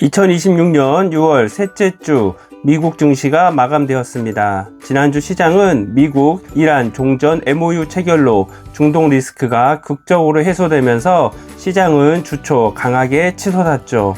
2026년 6월 셋째 주 미국 증시가 마감되었습니다. 지난주 시장은 미국, 이란 종전 MOU 체결로 중동 리스크가 극적으로 해소되면서 시장은 주초 강하게 치솟았죠.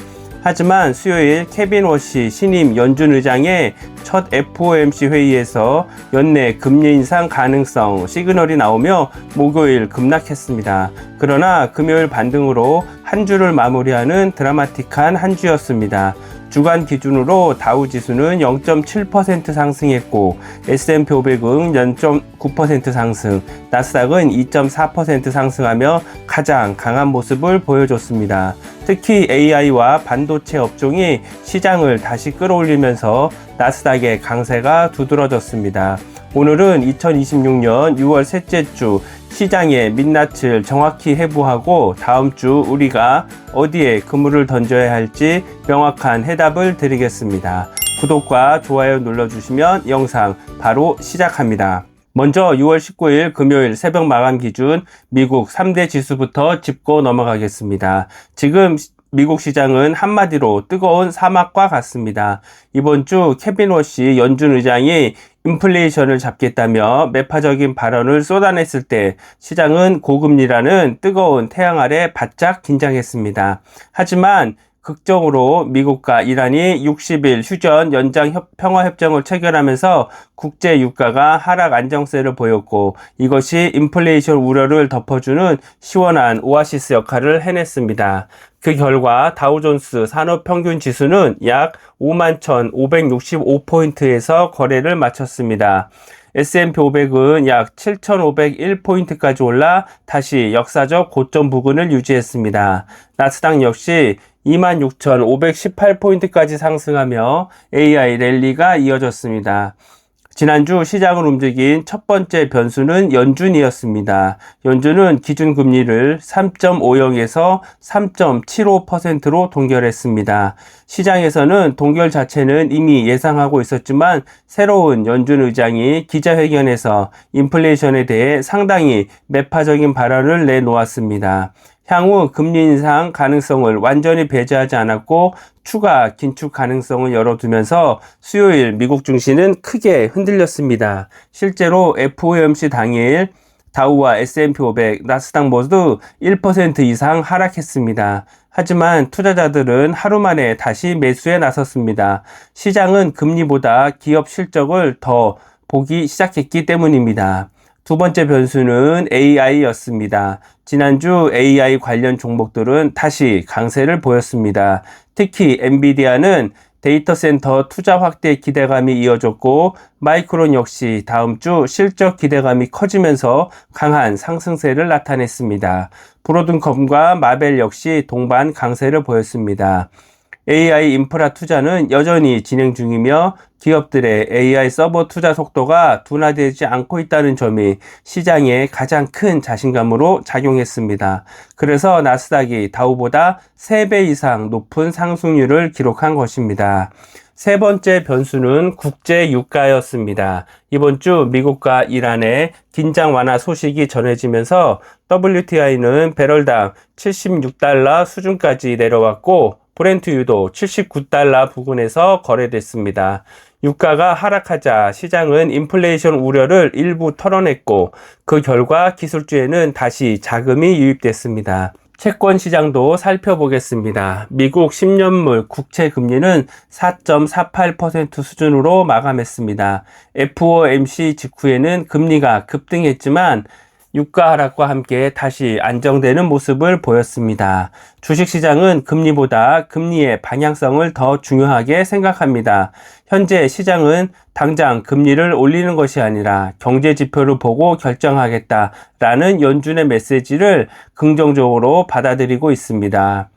하지만 수요일 케빈 워시 신임 연준 의장의 첫 FOMC 회의에서 연내 금리 인상 가능성 시그널이 나오며 목요일 급락했습니다. 그러나 금요일 반등으로 한 주를 마무리하는 드라마틱한 한 주였습니다. 주간 기준으로 다우 지수는 0.7% 상승했고 S&P 500은 0.9% 상승, 나스닥은 2.4% 상승하며 가장 강한 모습을 보여줬습니다. 특히 AI와 반도체 업종이 시장을 다시 끌어올리면서 나스닥의 강세가 두드러졌습니다. 오늘은 2026년 6월 셋째 주 시장의 민낯을 정확히 해부하고 다음 주 우리가 어디에 그물을 던져야 할지 명확한 해답을 드리겠습니다. 구독과 좋아요 눌러주시면 영상 바로 시작합니다. 먼저 6월 19일 금요일 새벽 마감 기준 미국 3대 지수부터 짚고 넘어가겠습니다. 지금 미국 시장은 한마디로 뜨거운 사막과 같습니다. 이번 주 케빈 워시 연준 의장이 인플레이션을 잡겠다며 매파적인 발언을 쏟아냈을 때 시장은 고금리라는 뜨거운 태양 아래 바짝 긴장했습니다. 하지만 극적으로 미국과 이란이 60일 휴전 연장 평화협정을 체결하면서 국제 유가가 하락 안정세를 보였고 이것이 인플레이션 우려를 덮어주는 시원한 오아시스 역할을 해냈습니다. 그 결과 다우존스 산업평균지수는 약 51,565포인트에서 거래를 마쳤습니다. S&P 500은 약 7,501포인트까지 올라 다시 역사적 고점 부근을 유지했습니다. 나스닥 역시 26,518포인트까지 상승하며 AI 랠리가 이어졌습니다. 지난주 시장을 움직인 첫 번째 변수는 연준이었습니다. 연준은 기준금리를 3.50에서 3.75%로 동결했습니다. 시장에서는 동결 자체는 이미 예상하고 있었지만 새로운 연준 의장이 기자회견에서 인플레이션에 대해 상당히 매파적인 발언을 내놓았습니다. 향후 금리 인상 가능성을 완전히 배제하지 않았고 추가 긴축 가능성을 열어두면서 수요일 미국 증시는 크게 흔들렸습니다. 실제로 FOMC 당일 다우와 S&P 500, 나스닥 모두 1% 이상 하락했습니다. 하지만 투자자들은 하루 만에 다시 매수에 나섰습니다. 시장은 금리보다 기업 실적을 더 보기 시작했기 때문입니다. 두 번째 변수는 AI였습니다. 지난주 AI 관련 종목들은 다시 강세를 보였습니다. 특히 엔비디아는 데이터 센터 투자 확대 기대감이 이어졌고 마이크론 역시 다음 주 실적 기대감이 커지면서 강한 상승세를 나타냈습니다. 브로드컴과 마벨 역시 동반 강세를 보였습니다. AI 인프라 투자는 여전히 진행 중이며 기업들의 AI 서버 투자 속도가 둔화되지 않고 있다는 점이 시장에 가장 큰 자신감으로 작용했습니다. 그래서 나스닥이 다우보다 3배 이상 높은 상승률을 기록한 것입니다. 세 번째 변수는 국제 유가였습니다. 이번 주 미국과 이란의 긴장 완화 소식이 전해지면서 WTI는 배럴당 76달러 수준까지 내려왔고 브렌트유도 79달러 부근에서 거래됐습니다. 유가가 하락하자 시장은 인플레이션 우려를 일부 털어냈고 그 결과 기술주에는 다시 자금이 유입됐습니다. 채권 시장도 살펴보겠습니다. 미국 10년물 국채 금리는 4.48% 수준으로 마감했습니다. FOMC 직후에는 금리가 급등했지만 유가 하락과 함께 다시 안정되는 모습을 보였습니다. 주식시장은 금리보다 금리의 방향성을 더 중요하게 생각합니다. 현재 시장은 당장 금리를 올리는 것이 아니라 경제지표를 보고 결정하겠다라는 연준의 메시지를 긍정적으로 받아들이고 있습니다.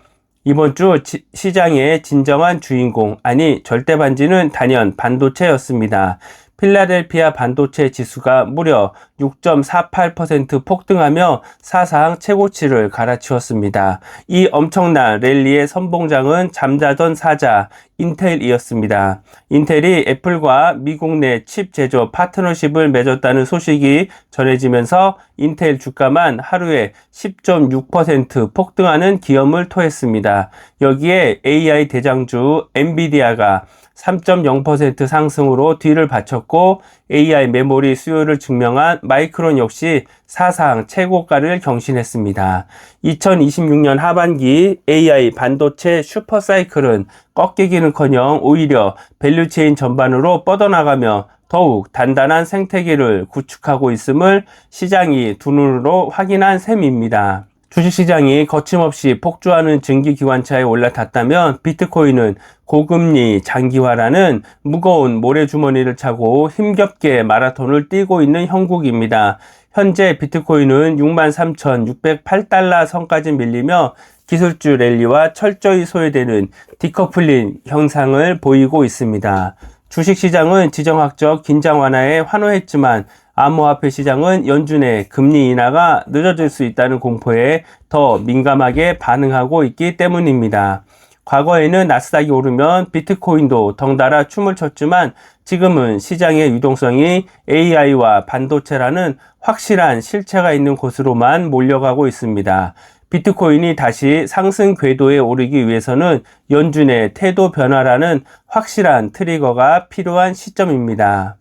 이번 주 시장의 진정한 주인공, 아니 절대반지는 단연 반도체였습니다. 필라델피아 반도체 지수가 무려 6.48% 폭등하며 사상 최고치를 갈아치웠습니다. 이 엄청난 랠리의 선봉장은 잠자던 사자 인텔이었습니다. 인텔이 애플과 미국 내 칩 제조 파트너십을 맺었다는 소식이 전해지면서 인텔 주가만 하루에 10.6% 폭등하는 기염을 토했습니다. 여기에 AI 대장주 엔비디아가 3.0% 상승으로 뒤를 바쳤고 AI 메모리 수요를 증명한 마이크론 역시 사상 최고가를 경신했습니다. 2026년 하반기 AI 반도체 슈퍼사이클은 꺾이기는커녕 오히려 밸류체인 전반으로 뻗어나가며 더욱 단단한 생태계를 구축하고 있음을 시장이 두 눈으로 확인한 셈입니다. 주식시장이 거침없이 폭주하는 증기기관차에 올라탔다면 비트코인은 고금리 장기화라는 무거운 모래주머니를 차고 힘겹게 마라톤을 뛰고 있는 형국입니다. 현재 비트코인은 63,608달러 선까지 밀리며 기술주 랠리와 철저히 소외되는 디커플링 현상을 보이고 있습니다. 주식시장은 지정학적 긴장 완화에 환호했지만 암호화폐 시장은 연준의 금리 인하가 늦어질 수 있다는 공포에 더 민감하게 반응하고 있기 때문입니다. 과거에는 나스닥이 오르면 비트코인도 덩달아 춤을 췄지만 지금은 시장의 유동성이 AI와 반도체라는 확실한 실체가 있는 곳으로만 몰려가고 있습니다. 비트코인이 다시 상승 궤도에 오르기 위해서는 연준의 태도 변화라는 확실한 트리거가 필요한 시점입니다.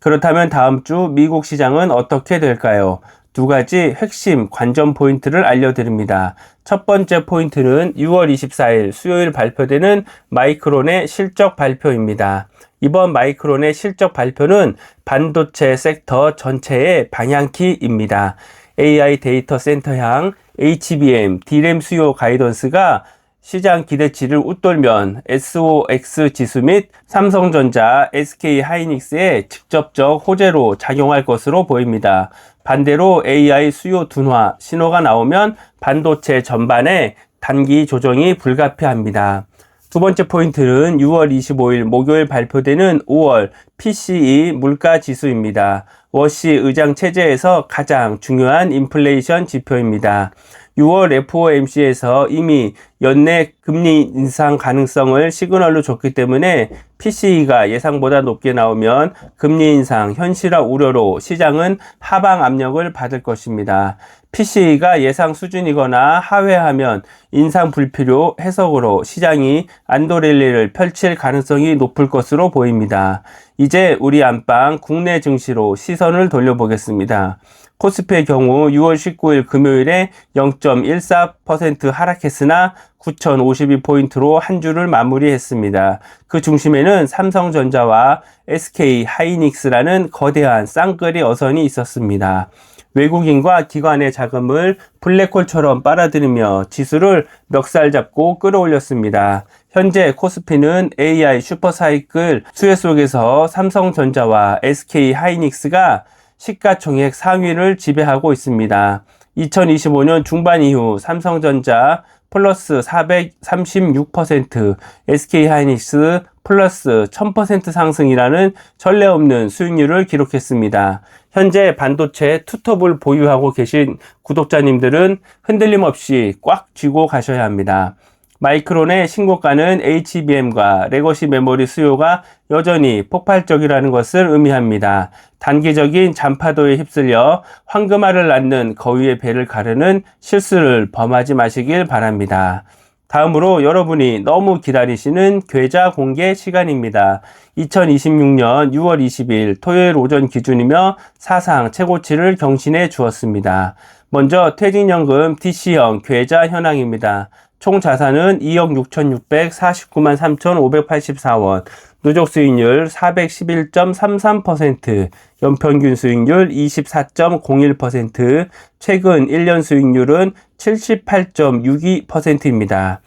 그렇다면 다음 주 미국 시장은 어떻게 될까요? 두 가지 핵심 관전 포인트를 알려드립니다. 첫 번째 포인트는 6월 24일 수요일 발표되는 마이크론의 실적 발표입니다. 이번 마이크론의 실적 발표는 반도체 섹터 전체의 방향키입니다. AI 데이터 센터향 HBM, D램 수요 가이던스가 시장 기대치를 웃돌면 SOX 지수 및 삼성전자, SK하이닉스의 직접적 호재로 작용할 것으로 보입니다. 반대로 AI 수요 둔화 신호가 나오면 반도체 전반에 단기 조정이 불가피합니다. 두 번째 포인트는 6월 25일 목요일 발표되는 5월 PCE 물가 지수입니다. 워시 의장 체제에서 가장 중요한 인플레이션 지표입니다. 6월 FOMC에서 이미 연내 금리 인상 가능성을 시그널로 줬기 때문에 PCE가 예상보다 높게 나오면 금리 인상 현실화 우려로 시장은 하방 압력을 받을 것입니다. PCE가 예상 수준이거나 하회하면 인상 불필요 해석으로 시장이 안도랠리를 펼칠 가능성이 높을 것으로 보입니다. 이제 우리 안방 국내 증시로 시선을 돌려보겠습니다. 코스피의 경우 6월 19일 금요일에 0.14% 하락했으나 9,052포인트로 한 주를 마무리했습니다. 그 중심에는 삼성전자와 SK하이닉스라는 거대한 쌍끌이 어선이 있었습니다. 외국인과 기관의 자금을 블랙홀처럼 빨아들이며 지수를 멱살 잡고 끌어올렸습니다. 현재 코스피는 AI 슈퍼사이클 수혜 속에서 삼성전자와 SK하이닉스가 시가총액 상위를 지배하고 있습니다. 2025년 중반 이후 삼성전자 플러스 436%, SK하이닉스 플러스 1000% 상승이라는 전례 없는 수익률을 기록했습니다. 현재 반도체 투톱을 보유하고 계신 구독자님들은 흔들림 없이 꽉 쥐고 가셔야 합니다. 마이크론의 신고가는 HBM과 레거시 메모리 수요가 여전히 폭발적이라는 것을 의미합니다. 단기적인 잔파도에 휩쓸려 황금알을 낳는 거위의 배를 가르는 실수를 범하지 마시길 바랍니다. 다음으로 여러분이 너무 기다리시는 계좌 공개 시간입니다. 2026년 6월 20일 토요일 오전 기준이며 사상 최고치를 경신해 주었습니다. 먼저 퇴직연금 DC형 계좌 현황입니다. 총 자산은 2억 6,649만 3,584원, 누적 수익률 411.33%, 연평균 수익률 24.01%, 최근 1년 수익률은 78.62%입니다.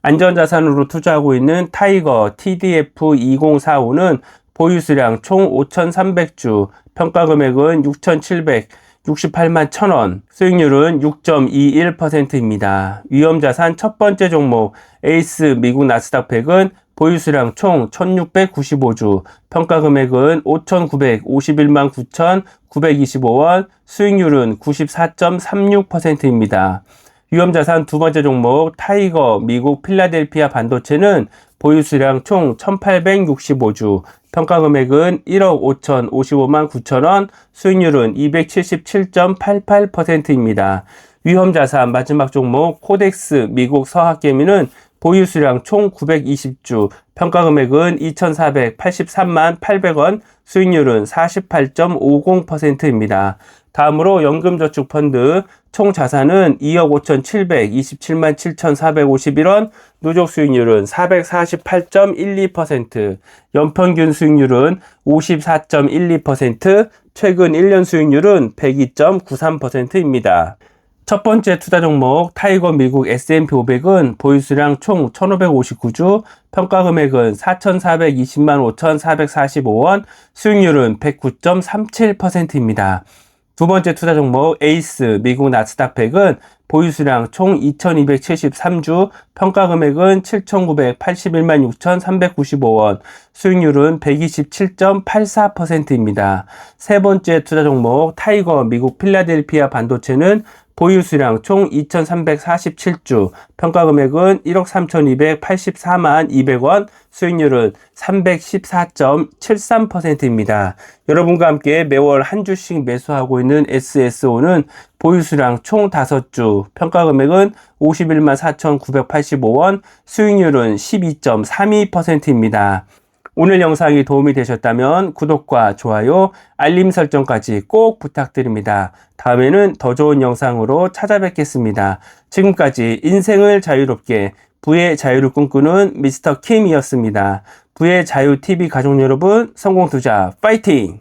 안전자산으로 투자하고 있는 타이거 TDF2045는 보유수량 총 5,300주, 평가금액은 6,768만 1,000원, 수익률은 6.21%입니다. 위험자산 첫 번째 종목 에이스 미국 나스닥 100은 보유수량 총 1695주, 평가금액은 5,951만 9,925원, 수익률은 94.36%입니다. 위험자산 두 번째 종목 타이거 미국 필라델피아 반도체는 보유수량 총 1865주, 평가금액은 1억 5,055만 9천원, 수익률은 277.88%입니다. 위험자산 마지막 종목 코덱스 미국 서학개미는 보유수량 총 920주, 평가금액은 2,483만 800원, 수익률은 48.50%입니다. 다음으로 연금저축펀드 총 자산은 2억 5,727만 7,451원, 누적 수익률은 448.12%, 연평균 수익률은 54.12%, 최근 1년 수익률은 102.93%입니다. 첫 번째 투자 종목 타이거 미국 S&P 500은 보유수량 총 1,559주, 평가금액은 4,420만 5,445원, 수익률은 109.37%입니다. 두 번째 투자 종목 에이스 미국 나스닥 100은 보유수량 총 2,273주, 평가금액은 7,981만 6,395원, 수익률은 127.84%입니다. 세 번째 투자 종목 타이거 미국 필라델피아 반도체는 보유수량 총 2,347주, 평가금액은 1억 3,284만 200원, 수익률은 314.73%입니다. 여러분과 함께 매월 한 주씩 매수하고 있는 SSO는 보유수량 총 5주, 평가금액은 51만 4,985원, 수익률은 12.32%입니다. 오늘 영상이 도움이 되셨다면 구독과 좋아요, 알림 설정까지 꼭 부탁드립니다. 다음에는 더 좋은 영상으로 찾아뵙겠습니다. 지금까지 인생을 자유롭게 부의 자유를 꿈꾸는 미스터 킴이었습니다. 부의 자유 TV 가족 여러분, 성공투자 파이팅!